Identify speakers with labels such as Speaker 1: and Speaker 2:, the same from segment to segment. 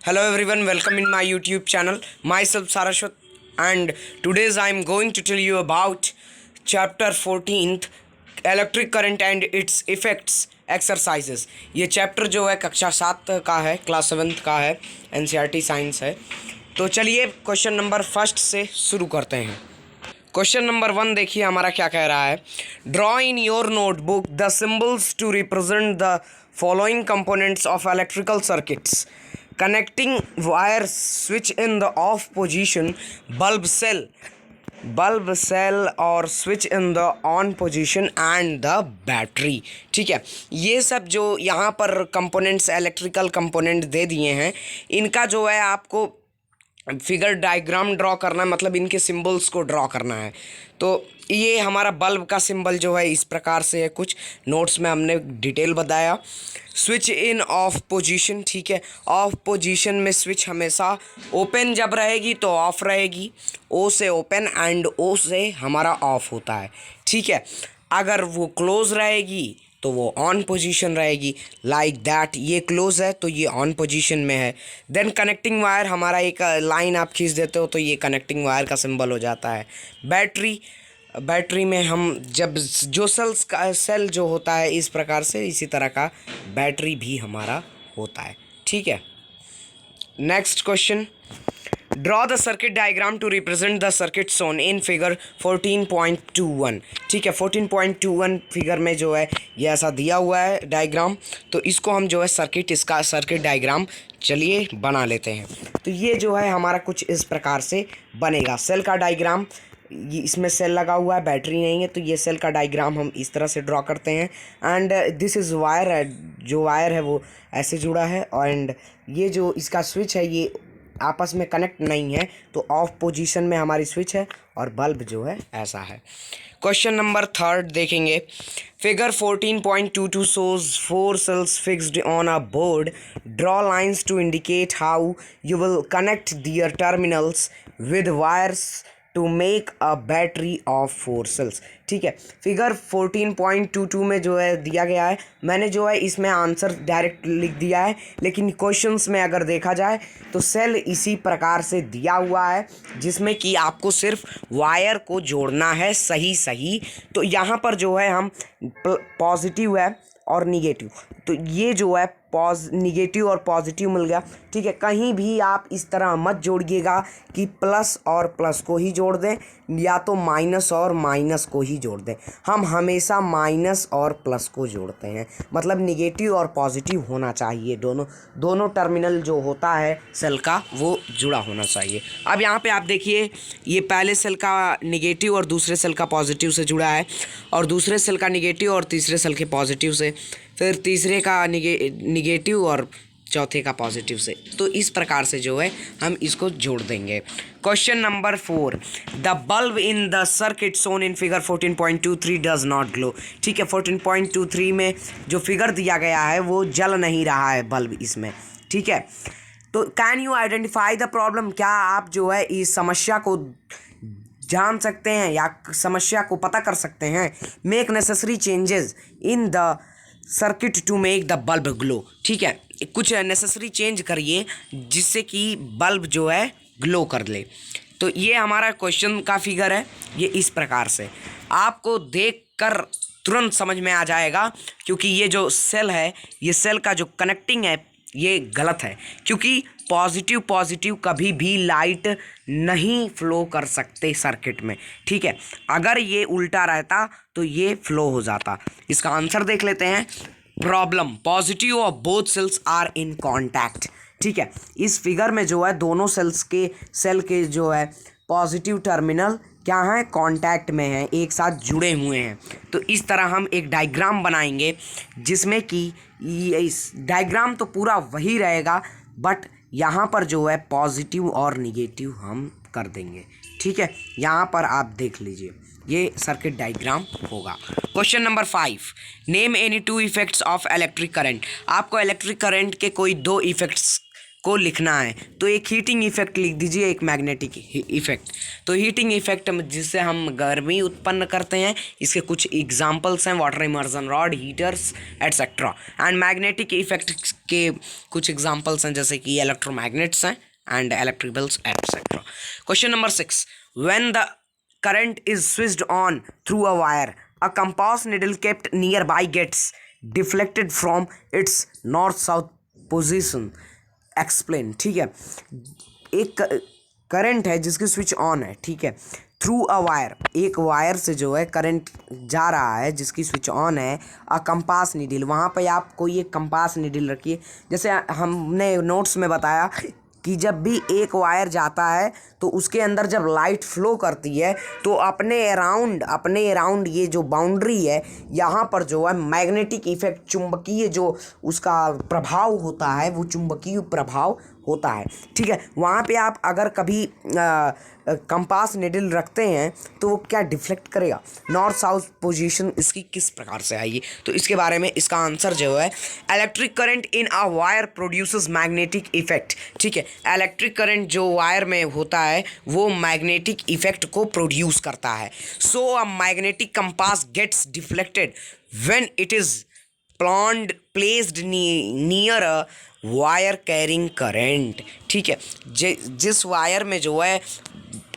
Speaker 1: Hello everyone, welcome in my YouTube channel. Myself Sarashwat, and today's I am going to tell you about chapter 14th electric current and its effects exercises. ये chapter जो है कक्षा 7 का है, class 7 का है, NCERT science है. तो चलिए क्वेश्चन नंबर फर्स्ट से शुरू करते हैं. क्वेश्चन नंबर 1 देखिए हमारा क्या कह रहा है. Draw in your notebook the symbols to represent the following components of electrical circuits. Connecting wire, switch in the off position, bulb cell और switch in the on position and the battery. ठीक है, ये सब जो यहाँ पर components electrical component दे दिए हैं, इनका जो है आपको फिगर डायग्राम ड्रॉ करना है, मतलब इनके सिंबल्स को ड्रॉ करना है. तो ये हमारा बल्ब का सिंबल जो है इस प्रकार से है, कुछ नोट्स में हमने डिटेल बताया. स्विच इन ऑफ पोजीशन, ठीक है, ऑफ पोजीशन में स्विच हमेशा ओपन जब रहेगी तो ऑफ रहेगी, ओ से ओपन एंड ओ से हमारा ऑफ होता है. ठीक है, अगर वो क्लोज रहेगी तो वो ऑन पोजीशन रहेगी, लाइक दैट. ये क्लोज है तो ये ऑन पोजीशन में है. देन कनेक्टिंग वायर, हमारा एक लाइन आप खींच देते हो तो ये कनेक्टिंग वायर का सिंबल हो जाता है. बैटरी में हम जब जो सेल जो होता है इस प्रकार से, इसी तरह का बैटरी भी हमारा होता है. ठीक है, next question. Draw the circuit diagram to represent the circuit shown in figure 14.21. ठीक है, 14.21 फिगर में जो है ये ऐसा दिया हुआ है डायग्राम. तो इसको हम जो है इसका सर्किट डायग्राम चलिए बना लेते हैं. तो ये जो है हमारा कुछ इस प्रकार से बनेगा. सेल का डायग्राम, ये इसमें सेल लगा हुआ है, बैटरी नहीं है, तो ये सेल का डायग्राम हम इस तरह से ड्रॉ करते हैं. एंड दिस इज़ वायर है, जो वायर है वो ऐसे जुड़ा है. एंड ये जो इसका स्विच है ये आपस में कनेक्ट नहीं है, तो ऑफ पोजीशन में हमारी स्विच है और बल्ब जो है ऐसा है. क्वेश्चन नंबर 3 देखेंगे. Figure 14.22 shows 4 cells fixed on a board. Draw lines to indicate how you will connect their terminals with wires to make a battery of 4 cells. ठीक है, फिगर 14.22 में जो है दिया गया है, मैंने जो है इसमें आंसर डायरेक्ट लिख दिया है, लेकिन क्वेश्चंस में अगर देखा जाए तो सेल इसी प्रकार से दिया हुआ है जिसमें कि आपको सिर्फ वायर को जोड़ना है सही. तो यहाँ पर जो है हम पॉजिटिव है और निगेटिव, तो ये जो है निगेटिव और पॉजिटिव मिल गया. ठीक है, कहीं भी आप इस तरह मत जोड़िएगा कि प्लस और प्लस को ही जोड़ दें या तो माइनस और माइनस को ही जोड़ दें. हम हमेशा माइनस और प्लस को जोड़ते हैं, मतलब निगेटिव और पॉजिटिव होना चाहिए. दोनों टर्मिनल जो होता है सेल का वो जुड़ा होना चाहिए. अब यहाँ पे आप देखिए, ये पहले सेल का निगेटिव और दूसरे सेल का पॉजिटिव से जुड़ा है, और दूसरे सेल का निगेटिव और तीसरे सेल के पॉजिटिव से, फिर तीसरे का निगेटिव और चौथे का पॉजिटिव से. तो इस प्रकार से जो है हम इसको जोड़ देंगे. Question number 4. The bulb in the circuit shown in figure 14.23 does not glow. ठीक है, 14.23 में जो फिगर दिया गया है वो जल नहीं रहा है बल्ब इसमें. ठीक है, तो can you identify the problem. क्या आप जो है इस समस्या को जान सकते हैं या समस्या को पता कर सकते हैं. Make necessary changes in the circuit to make the bulb glow. ठीक है, कुछ नेसेसरी चेंज करिए जिससे कि बल्ब जो है ग्लो कर ले. तो ये हमारा क्वेश्चन का फिगर है. ये इस प्रकार से आपको देखकर तुरंत समझ में आ जाएगा, क्योंकि ये जो सेल है, ये सेल का जो कनेक्टिंग है ये गलत है, क्योंकि पॉजिटिव कभी भी लाइट नहीं फ्लो कर सकते सर्किट में. ठीक है, अगर ये उल्टा रहता तो ये फ्लो हो जाता. इसका आंसर देख लेते हैं. Problem, positive of both cells are in contact. ठीक है, इस फिगर में जो है दोनों सेल के जो है पॉजिटिव टर्मिनल क्या हैं, कॉन्टैक्ट में हैं, एक साथ जुड़े हुए हैं. तो इस तरह हम एक डायग्राम बनाएंगे जिसमें कि इस डायग्राम तो पूरा वही रहेगा, बट यहाँ पर जो है पॉजिटिव और निगेटिव हम कर देंगे. ठीक है, यहाँ पर आप देख लीजिए, ये सर्किट डायग्राम होगा. Question number 5. Name any 2 effects of electric current. आपको इलेक्ट्रिक करंट के कोई 2 इफेक्ट्स को लिखना है तो एक हीटिंग इफेक्ट लिख दीजिए, एक मैग्नेटिक इफेक्ट। तो हीटिंग इफेक्ट जिससे हम गर्मी उत्पन्न करते हैं, इसके कुछ एग्जांपल्स हैं, water immersion rod, heaters etcetera. And magnetic effect के कुछ एग्जांपल्स हैं जैसे कि इलेक्ट्रोमैग्नेट्स हैं and electric bells etcetera. Question number 6, when the current is switched on through a wire, a compass needle kept nearby gets deflected from its north south position. Explain। ठीक है, एक current है जिसकी switch on है, ठीक है, through a wire, एक wire से जो है करंट जा रहा है जिसकी स्विच ऑन है। अ कंपास नीडल, वहाँ पे आप कोई एक कंपास नीडल रखिए। जैसे हमने नोट्स में बताया कि जब भी एक वायर जाता है तो उसके अंदर जब लाइट फ्लो करती है तो अपने अराउंड ये जो बाउंड्री है यहाँ पर जो है मैग्नेटिक इफेक्ट, चुंबकीय जो उसका प्रभाव होता है वो चुंबकीय प्रभाव होता है। ठीक है, वहाँ पे आप अगर कभी कंपास निडल रखते हैं तो वो क्या डिफ्लेक्ट करेगा, नॉर्थ साउथ पोजीशन इसकी किस प्रकार से आएगी, तो इसके बारे में इसका आंसर जो है electric current in a wire produces magnetic effect. ठीक है, इलेक्ट्रिक करंट जो वायर में होता है वो मैग्नेटिक इफेक्ट को प्रोड्यूस करता है। So a magnetic compass gets deflected when it is placed near a wire carrying current. ठीक है, जिस वायर में जो है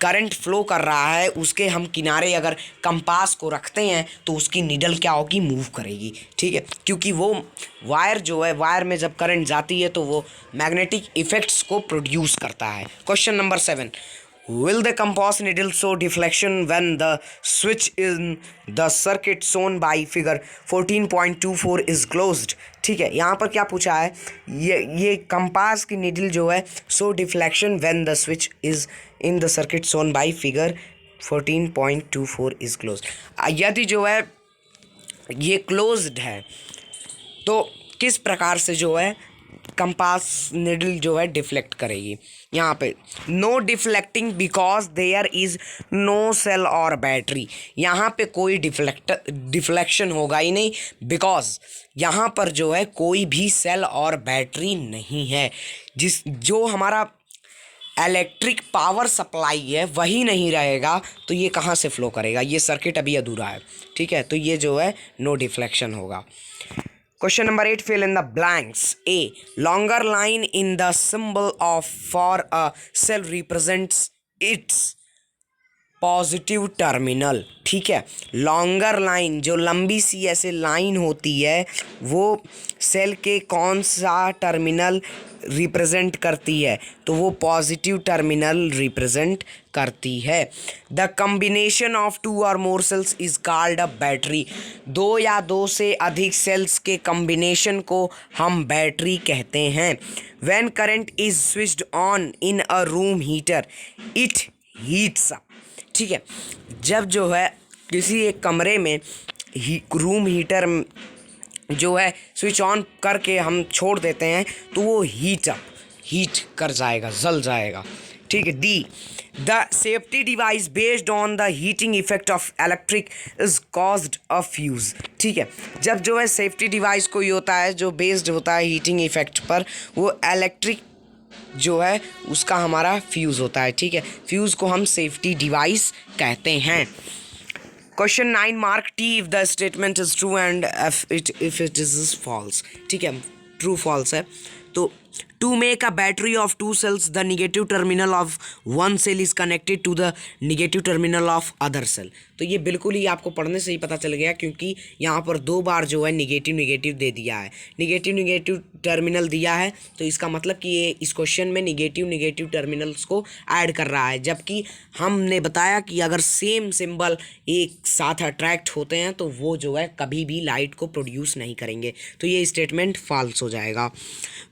Speaker 1: करंट फ्लो कर रहा है उसके हम किनारे अगर कंपास को रखते हैं तो उसकी नीडल क्या होगी, मूव करेगी। ठीक है, क्योंकि वो वायर जो है, वायर में जब करंट जाती है तो वो मैग्नेटिक इफेक्ट्स को प्रोड्यूस करता है। Question number 7, will the compass needle show deflection when the switch in the circuit shown by figure 14.24 is closed? ठीक है, यहाँ पर क्या पूछा है, ये कंपास की नीडल जो है show deflection when the switch is in the circuit shown by figure 14.24 is closed. यदि जो है ये क्लोज्ड है तो किस प्रकार से जो है कंपास निडल जो है डिफ्लेक्ट करेगी। यहाँ पे no deflecting because there is no cell और बैटरी, यहाँ पे कोई डिफ्लेक्शन होगा ही नहीं बिकॉज यहाँ पर जो है कोई भी सेल और बैटरी नहीं है। जो हमारा इलेक्ट्रिक पावर सप्लाई है वही नहीं रहेगा तो ये कहाँ से फ्लो करेगा, ये सर्किट अभी अधूरा है। ठीक है, तो ये जो है नो डिफ्लेक्शन होगा। Question number 8, fill in the blanks. A, longer line in the symbol of for a cell represents its positive terminal. ठीक है, लॉन्गर लाइन, जो लंबी सी ऐसे लाइन होती है वो सेल के कौन सा टर्मिनल रिप्रेजेंट करती है, तो वो पॉजिटिव टर्मिनल रिप्रेजेंट करती है। The combination of 2 or more cells is called a battery, 2 या 2 से अधिक सेल्स के कम्बिनेशन को हम बैटरी कहते हैं। When current is switched on in a room heater it heats up. ठीक है, जब जो है किसी एक कमरे में रूम हीटर जो है स्विच ऑन करके हम छोड़ देते हैं तो वो हीट कर जाएगा, जल जाएगा। ठीक है, D, the safety device based on the heating effect of electric is caused a fuse. ठीक है, जब जो है सेफ्टी डिवाइस कोई होता है जो बेस्ड होता है हीटिंग इफेक्ट पर, वो इलेक्ट्रिक जो है उसका हमारा फ्यूज़ होता है। ठीक है, फ्यूज़ को हम सेफ्टी डिवाइस कहते हैं। Question 9, mark T if the statement is true and if it is false. ठीक है, ट्रू फॉल्स है तो to make a battery of 2 cells the negative terminal of 1 cell is connected to the negative terminal of other cell. तो ये बिल्कुल ही आपको पढ़ने से ही पता चल गया क्योंकि यहाँ पर 2 बार जो है निगेटिव दे दिया है, निगेटिव टर्मिनल दिया है तो इसका मतलब कि ये इस क्वेश्चन में निगेटिव टर्मिनल्स को ऐड कर रहा है। जबकि हमने बताया कि अगर सेम सिंबल एक साथ अट्रैक्ट होते हैं तो वो जो है कभी भी लाइट को प्रोड्यूस नहीं करेंगे, तो ये स्टेटमेंट फॉल्स हो जाएगा।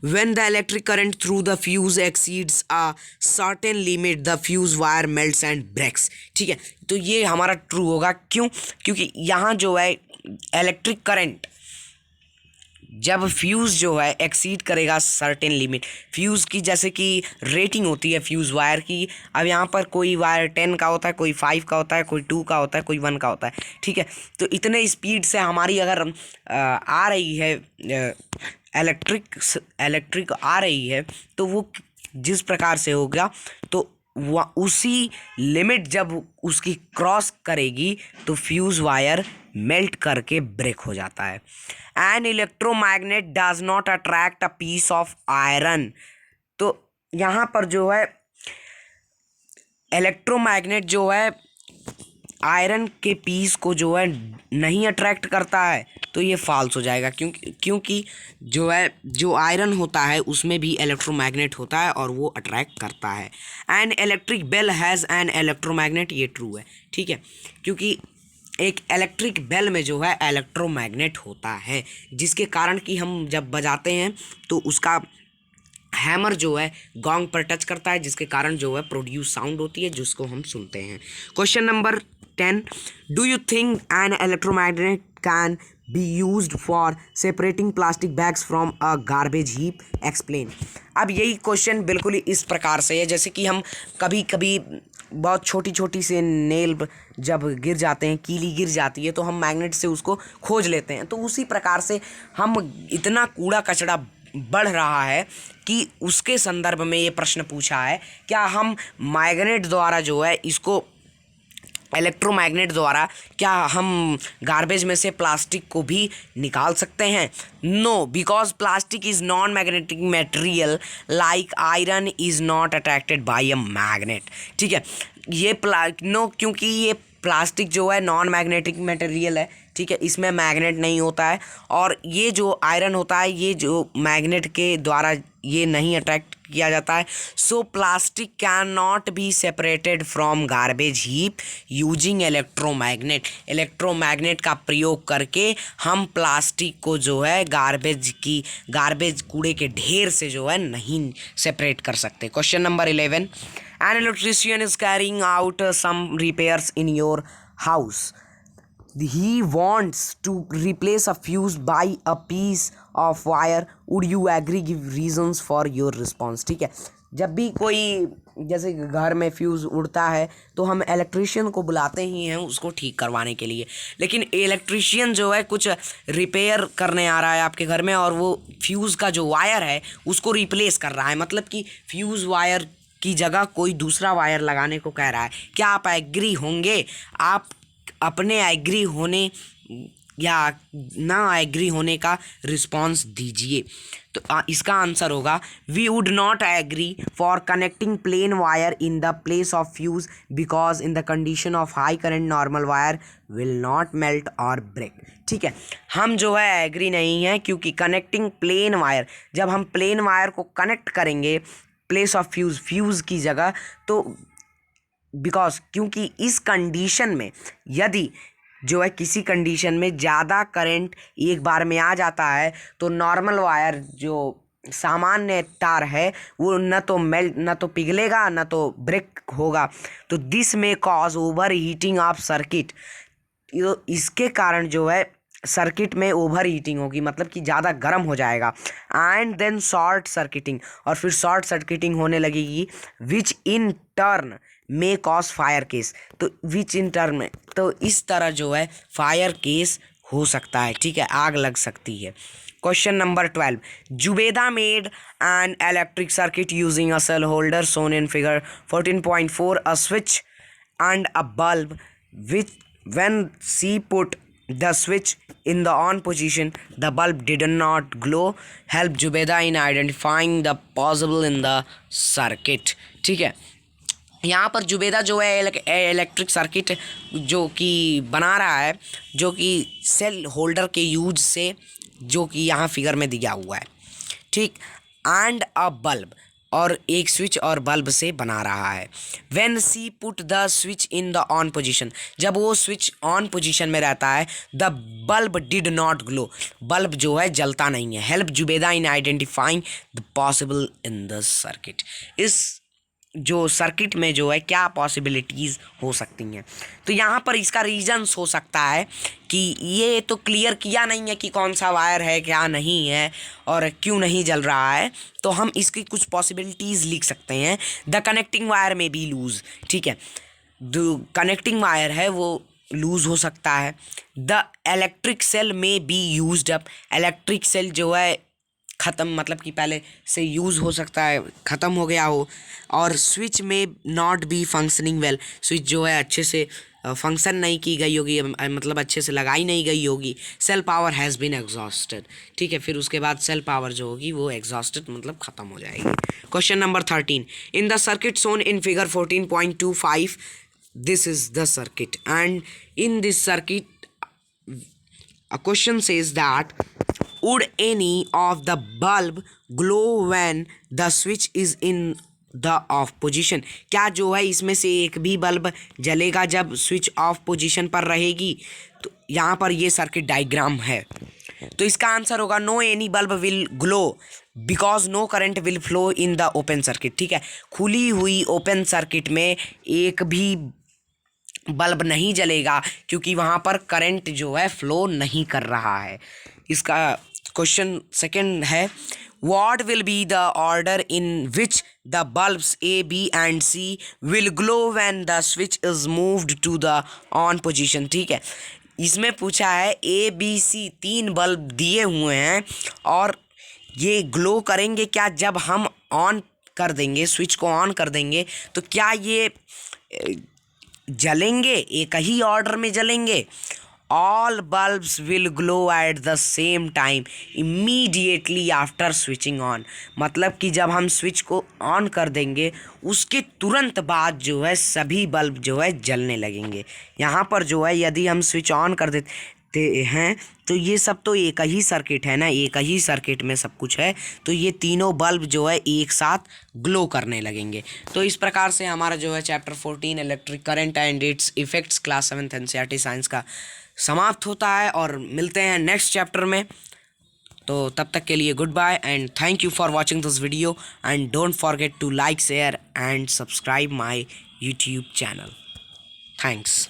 Speaker 1: When the electric current through the fuse exceeds a certain limit the fuse wire melts and breaks। ठीक है, तो ये हमारा ट्रू होगा। क्यों? क्योंकि यहाँ जो है इलेक्ट्रिक करंट जब फ्यूज़ जो है एक्सीड करेगा सर्टेन लिमिट, फ्यूज़ की जैसे कि रेटिंग होती है फ्यूज़ वायर की, अब यहाँ पर कोई वायर 10 का होता है, कोई 5 का होता है, कोई 2 का होता है, कोई 1 का होता है। ठीक है, तो इतने स्पीड से हमारी अगर आ रही है इलेक्ट्रिक आ रही है तो वो जिस प्रकार से होगा तो वह उसी लिमिट जब उसकी क्रॉस करेगी तो फ्यूज़ वायर मेल्ट करके ब्रेक हो जाता है। An electromagnet does not attract a piece of iron. तो यहाँ पर जो है इलेक्ट्रोमैग्नेट जो है आयरन के पीस को जो है नहीं अट्रैक्ट करता है, तो ये फॉल्स हो जाएगा क्योंकि जो है जो आयरन होता है उसमें भी इलेक्ट्रोमैग्नेट होता है और वो अट्रैक्ट करता है। An electric bell has an electromagnet, ये ट्रू है, ठीक है, क्योंकि एक इलेक्ट्रिक बेल में जो है इलेक्ट्रोमैग्नेट होता है जिसके कारण कि हम जब बजाते हैं तो उसका हैमर जो है गोंग पर टच करता है जिसके कारण जो है प्रोड्यूस साउंड होती है जिसको हम सुनते हैं। Question number 10, do you think an electromagnet can be used for separating plastic bags from a garbage heap, explain. अब यही क्वेश्चन बिल्कुल इस प्रकार से है जैसे कि हम कभी कभी बहुत छोटी छोटी से नेल जब गिर जाते हैं, कीली गिर जाती है तो हम मैग्नेट से उसको खोज लेते हैं, तो उसी प्रकार से हम इतना कूड़ा कचरा बढ़ रहा है कि उसके संदर्भ में ये प्रश्न पूछा है, क्या हम मैग्नेट द्वारा जो है इसको इलेक्ट्रोमैग्नेट द्वारा क्या हम गार्बेज में से प्लास्टिक को भी निकाल सकते हैं? No, because plastic is non magnetic material like iron is not attracted by a magnet. ठीक है, ये नो, क्योंकि ये प्लास्टिक जो है नॉन मैग्नेटिक मटेरियल है, ठीक है, इसमें मैग्नेट नहीं होता है और ये जो आयरन होता है ये जो मैग्नेट के द्वारा ये नहीं अट्रैक्ट किया जाता है। सो plastic can not be separated from garbage heap using electromagnet. Electromagnet का प्रयोग करके हम प्लास्टिक को जो है गार्बेज कूड़े के ढेर से जो है नहीं सेपरेट कर सकते। Question number 11, an electrician is carrying out some repairs in your house, he wants to replace a fuse by a piece of wire, would you agree? Give reasons for your response। ठीक है, जब भी कोई जैसे घर में fuse उड़ता है तो हम इलेक्ट्रिशियन को बुलाते ही हैं उसको ठीक करवाने के लिए, लेकिन इलेक्ट्रिशियन जो है कुछ रिपेयर करने आ रहा है आपके घर में और वो फ्यूज़ का जो वायर है उसको रिप्लेस कर रहा है, मतलब कि फ्यूज़ वायर की जगह कोई दूसरा वायर लगाने को कह रहा है। क्या आप एग्री होंगे? आप अपने एग्री होने या ना एग्री होने का रिस्पॉन्स दीजिए। तो इसका आंसर होगा we would not agree for connecting plain wire in the place of fuse because in the condition of high current normal wire will not melt और ब्रेक। ठीक है, हम जो है एग्री नहीं है क्योंकि कनेक्टिंग प्लेन वायर, जब हम प्लेन वायर को कनेक्ट करेंगे प्लेस ऑफ फ्यूज़ की जगह, तो बिकॉज क्योंकि इस कंडीशन में यदि जो है किसी कंडीशन में ज़्यादा करंट एक बार में आ जाता है तो नॉर्मल वायर जो सामान्य तार है वो न तो पिघलेगा न तो ब्रेक होगा, तो दिस में cause over heating of circuit. इसके कारण जो है सर्किट में ओवर हीटिंग होगी, मतलब कि ज़्यादा गर्म हो जाएगा, एंड देन शॉर्ट सर्किटिंग, और फिर शॉर्ट सर्किटिंग होने लगेगी, which in turn may cause fire case. तो विच इन टर्न में, तो इस तरह जो है फायर केस हो सकता है, ठीक है, आग लग सकती है। Question number 12, Zubeda made an electric circuit using a cell holder shown in figure 14.4, a switch and a bulb, which when she put the switch in the on position the bulb did not glow, help Jubeda in identifying the possible in the circuit। ठीक है, यहाँ पर जुबेदा जो है electric circuit जो कि बना रहा है जो कि सेल होल्डर के यूज से, जो कि यहाँ फिगर में दिया हुआ है, ठीक, एंड अ बल्ब, और एक स्विच और बल्ब से बना रहा है। When she put the switch in the on position, जब वो स्विच ऑन पोजीशन में रहता है, the bulb did not glow, bulb जो है जलता नहीं है। Help Zubeda in identifying the possible in the circuit, इस जो सर्किट में जो है क्या पॉसिबिलिटीज़ हो सकती हैं। तो यहाँ पर इसका रीजन्स हो सकता है कि ये तो क्लियर किया नहीं है कि कौन सा वायर है क्या नहीं है और क्यों नहीं जल रहा है, तो हम इसकी कुछ पॉसिबिलिटीज़ लिख सकते हैं। द कनेक्टिंग वायर में बी लूज़, ठीक है, जो कनेक्टिंग वायर है वो लूज़ हो सकता है। The electric cell may be used up, electric cell जो है ख़त्म, मतलब कि पहले से यूज़ हो सकता है ख़त्म हो गया हो। और स्विच में not be functioning well, switch जो है अच्छे से फंक्शन नहीं की गई होगी, मतलब अच्छे से लगाई नहीं गई होगी। Cell power has been exhausted, ठीक है, फिर उसके बाद सेल पावर जो होगी वो एग्जॉस्टेड मतलब ख़त्म हो जाएगी। Question number 13, in the circuit shown in figure 14.25 this is the circuit, and in this circuit a question says that would any of the bulb glow when the switch is in the off position, क्या जो है इसमें से एक भी bulb जलेगा जब switch off position पर रहेगी। तो यहाँ पर ये सर्किट डायग्राम है, तो इसका आंसर होगा no any bulb will glow because no current will flow in the open circuit, ठीक है, खुली हुई ओपन सर्किट में एक भी बल्ब नहीं जलेगा क्योंकि वहाँ पर करंट जो है फ्लो नहीं कर रहा है। इसका क्वेश्चन सेकंड है, what will be the order in which the bulbs A B and C will glow when the switch is moved to the on position, ठीक है, इसमें पूछा है ए बी सी 3 बल्ब दिए हुए हैं और ये ग्लो करेंगे क्या जब हम ऑन कर देंगे, स्विच को ऑन कर देंगे, तो क्या ये जलेंगे, एक ही ऑर्डर में जलेंगे। All bulbs will glow at the same time immediately after switching on, मतलब कि जब हम स्विच को ऑन कर देंगे उसके तुरंत बाद जो है सभी बल्ब जो है जलने लगेंगे। यहाँ पर जो है यदि हम स्विच ऑन कर देते हैं तो ये सब तो एक ही सर्किट है ना, एक ही सर्किट में सब कुछ है, तो ये तीनों बल्ब जो है एक साथ ग्लो करने लगेंगे। तो इस प्रकार से हमारा जो है chapter 14 electric current and it's effects class 7th NCERT science का समाप्त होता है और मिलते हैं नेक्स्ट चैप्टर में। तो तब तक के लिए good bye and thank you for watching this video and don't forget to like share and subscribe my YouTube channel. Thanks.